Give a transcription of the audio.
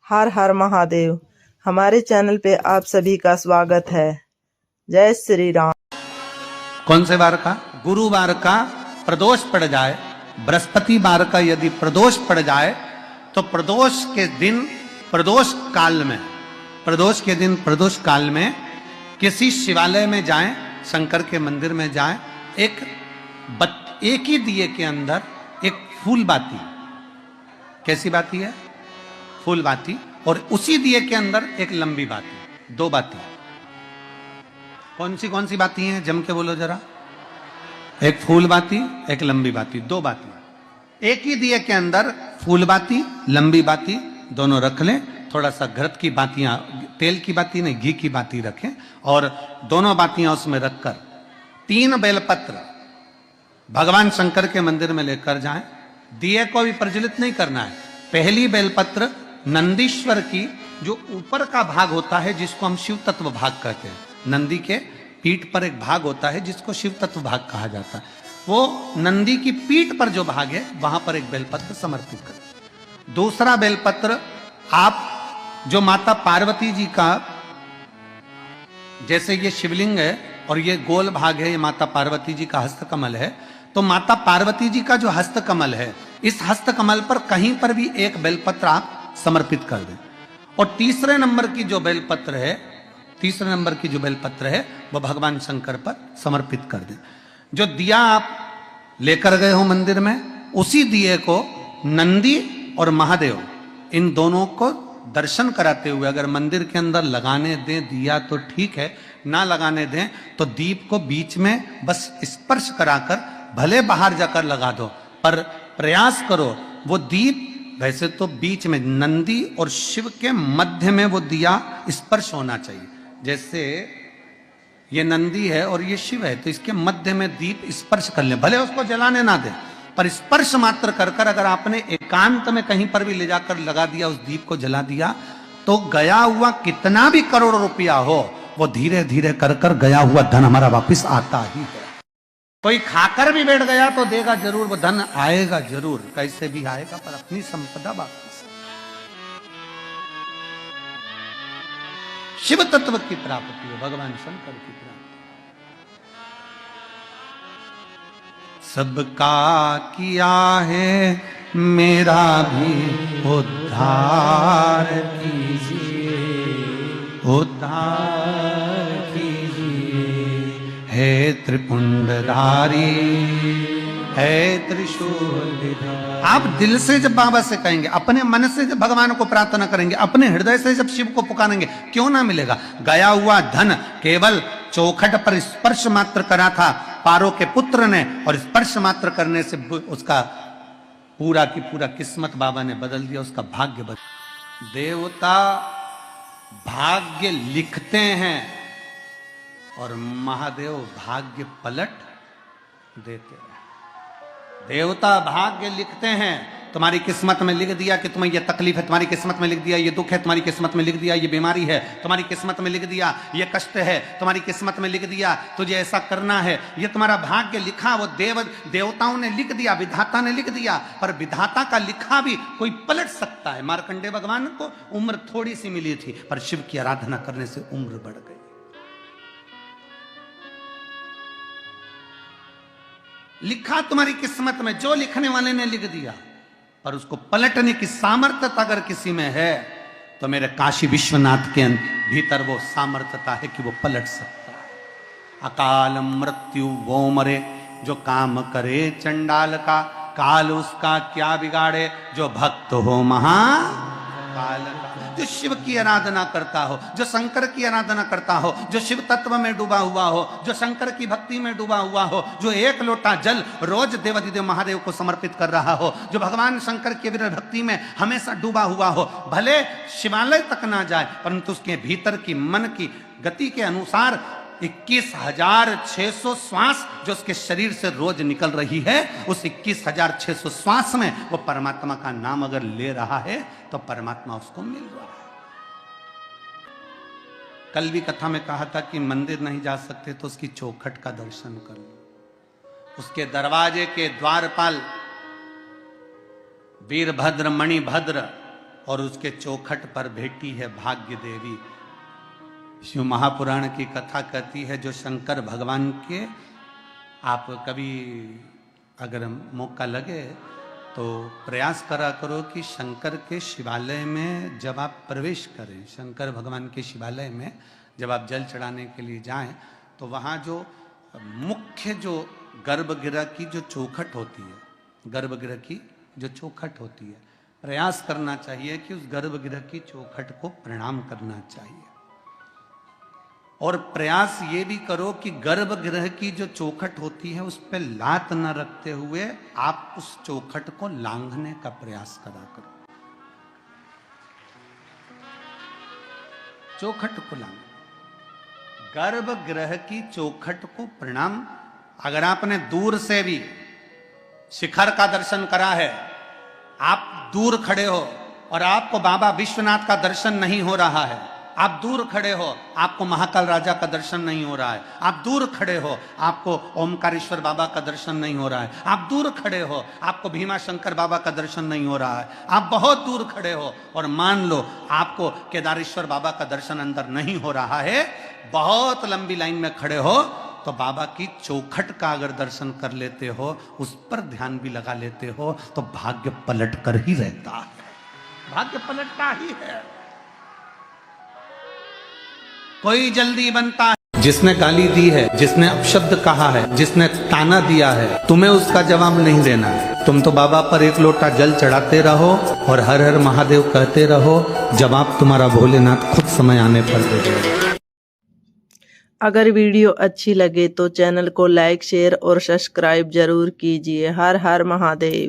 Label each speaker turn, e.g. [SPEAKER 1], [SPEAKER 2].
[SPEAKER 1] हर हर महादेव। हमारे चैनल पे आप सभी का स्वागत है। जय श्री राम।
[SPEAKER 2] कौन से बार का? गुरुवार का प्रदोष पड़ जाए, बृहस्पतिवार का यदि प्रदोष पड़ जाए तो प्रदोष के दिन प्रदोष काल में, प्रदोष के दिन प्रदोष काल में किसी शिवालय में जाएं, शंकर के मंदिर में जाएं, एक ही दिए के अंदर एक फूल बाती, कैसी बाती है? फूल बाती, और उसी दिए के अंदर एक लंबी बाती, दो बाती। कौन सी बाती हैं? जम के बोलो जरा। एक फूल बाती, एक लंबी बाती, दो बाती। एक ही दिए के अंदर फूल बाती, लंबी बाती दोनों रख लें। थोड़ा सा घृत की बातियां, तेल की बाती नहीं, घी की बाती रखें, और दोनों बातियां उसमें रखकर 3 बेलपत्र भगवान शंकर के मंदिर में लेकर जाएं। दिए को भी प्रज्वलित नहीं करना है। पहली बेलपत्र नंदीश्वर की, जो ऊपर का भाग होता है जिसको हम शिव तत्व भाग कहते हैं, नंदी के पीठ पर एक भाग होता है जिसको शिव तत्व भाग कहा जाता है, वो नंदी की पीठ पर जो भाग है वहां पर एक बेलपत्र समर्पित करें। दूसरा बेलपत्र आप जो माता पार्वती जी का, जैसे ये शिवलिंग है और ये गोल भाग है, ये माता पार्वती जी का हस्तकमल है, तो माता पार्वती जी का जो हस्तकमल है, इस हस्तकमल पर कहीं पर भी एक बेलपत्र आप समर्पित कर दें। और तीसरे नंबर की जो बेलपत्र है वो भगवान शंकर पर समर्पित कर दें। जो दिया आप लेकर गए हो मंदिर में, उसी दिए को नंदी और महादेव, इन दोनों को दर्शन कराते हुए अगर मंदिर के अंदर लगाने दें दिया तो ठीक है, ना लगाने दें तो दीप को बीच में बस स्पर्श कराकर भले बाहर जाकर लगा दो, पर प्रयास करो वो दीप, वैसे तो बीच में नंदी और शिव के मध्य में वो दिया स्पर्श होना चाहिए। जैसे ये नंदी है और ये शिव है, तो इसके मध्य में दीप स्पर्श कर ले, भले उसको जलाने ना दे, पर स्पर्श मात्र कर कर अगर आपने एकांत में कहीं पर भी ले जाकर लगा दिया, उस दीप को जला दिया, तो गया हुआ कितना भी करोड़ रुपया हो, वो धीरे धीरे कर कर गया हुआ धन हमारा वापिस आता ही है। कोई खाकर भी बैठ गया तो देगा जरूर, वो धन आएगा जरूर, कैसे भी आएगा, पर अपनी संपदा वापिस। शिव तत्व की प्राप्ति है, भगवान शंकर की प्राप्ति। सबका किया है मेरा भी उद्धार कीजिए, उद्धार कीजिए, है त्रिपुंडधारी, है त्रिशूलधारी। आप दिल से जब बाबा से कहेंगे, अपने मन से जब भगवान को प्रार्थना करेंगे, अपने हृदय से जब शिव को पुकारेंगे, क्यों ना मिलेगा। गया हुआ धन केवल चौखट पर स्पर्श मात्र करा था पारो के पुत्र ने, और स्पर्श मात्र करने से उसका पूरा की पूरा किस्मत बाबा ने बदल दिया, उसका भाग्य बदल। देवता भाग्य लिखते हैं और महादेव भाग्य पलट देते हैं। देवता भाग्य लिखते हैं, तुम्हारी किस्मत में लिख दिया कि तुम्हें यह तकलीफ है, तुम्हारी किस्मत में लिख दिया ये दुख है, तुम्हारी किस्मत में लिख दिया ये बीमारी है, तुम्हारी किस्मत में लिख दिया ये कष्ट है, तुम्हारी किस्मत में लिख दिया तुझे ऐसा करना है, ये तुम्हारा भाग्य लिखा। वो देवताओं ने लिख दिया, विधाता ने लिख दिया, पर विधाता का लिखा भी कोई पलट सकता है। मार्कंडेय भगवान को उम्र थोड़ी सी मिली थी, पर शिव की आराधना करने से उम्र बढ़ गई। लिखा तुम्हारी किस्मत में, जो लिखने वाले ने लिख दिया, पर उसको पलटने की सामर्थ्यता अगर किसी में है, तो मेरे काशी विश्वनाथ के भीतर वो सामर्थ्यता है कि वो पलट सकता है। अकाल मृत्यु वो मरे, जो काम करे चंडाल का, काल उसका क्या बिगाड़े, जो भक्त हो महाकाल का। जो शिव की आराधना करता हो, जो शंकर की आराधना करता हो, जो शिव तत्व में डूबा हुआ हो, जो शंकर की भक्ति में डूबा हुआ हो, जो एक लोटा जल रोज देवाधिदेव महादेव को समर्पित कर रहा हो, जो भगवान शंकर की भक्ति में हमेशा डूबा हुआ हो, भले शिवालय तक ना जाए, परंतु उसके भीतर की मन की गति के अनुसार 21,600 श्वास जो उसके शरीर से रोज निकल रही है, उस 21,600 श्वास में वो परमात्मा का नाम अगर ले रहा है, तो परमात्मा उसको मिल रहा है। कल भी कथा में कहा था कि मंदिर नहीं जा सकते तो उसकी चौखट का दर्शन कर लो। उसके दरवाजे के द्वारपाल वीरभद्र, मणिभद्र और उसके चौखट पर बैठी है भाग्य देवी। शिव महापुराण की कथा कहती है जो शंकर भगवान के, आप कभी अगर मौका लगे तो प्रयास करा करो कि शंकर के शिवालय में जब आप प्रवेश करें, शंकर भगवान के शिवालय में जब आप जल चढ़ाने के लिए जाएं, तो वहाँ जो मुख्य जो गर्भगृह की जो चौखट होती है, गर्भगृह की जो चौखट होती है, प्रयास करना चाहिए कि उस गर्भगृह की चौखट को प्रणाम करना चाहिए। और प्रयास ये भी करो कि गर्भगृह की जो चौखट होती है उस पर लात न रखते हुए आप उस चौखट को लांघने का प्रयास करा करो। चौखट को लांघ, गर्भगृह की चौखट को प्रणाम। अगर आपने दूर से भी शिखर का दर्शन करा है, आप दूर खड़े हो और आपको बाबा विश्वनाथ का दर्शन नहीं हो रहा है, आप दूर खड़े हो आपको महाकाल राजा का दर्शन नहीं हो रहा है, आप दूर खड़े हो आपको ओमकारेश्वर बाबा का दर्शन नहीं हो रहा है, आप दूर खड़े हो आपको भीमा शंकर बाबा का दर्शन नहीं हो रहा है, आप बहुत दूर खड़े हो और मान लो आपको केदारेश्वर बाबा का दर्शन अंदर नहीं हो रहा है, बहुत लंबी लाइन में खड़े हो, तो बाबा की चौखट का अगर दर्शन कर लेते हो, उस पर ध्यान भी लगा लेते हो, तो भाग्य पलट कर ही रहता है, भाग्य पलटता ही है। कोई जल्दी बनता है, जिसने गाली दी है, जिसने अपशब्द कहा है, जिसने ताना दिया है, तुम्हें उसका जवाब नहीं देना है। तुम तो बाबा पर एक लोटा जल चढ़ाते रहो और हर हर महादेव कहते रहो, जवाब तुम्हारा भोलेनाथ खुद समय आने पर दे देगा।
[SPEAKER 1] अगर वीडियो अच्छी लगे तो चैनल को लाइक, शेयर और सब्सक्राइब जरूर कीजिए। हर हर महादेव।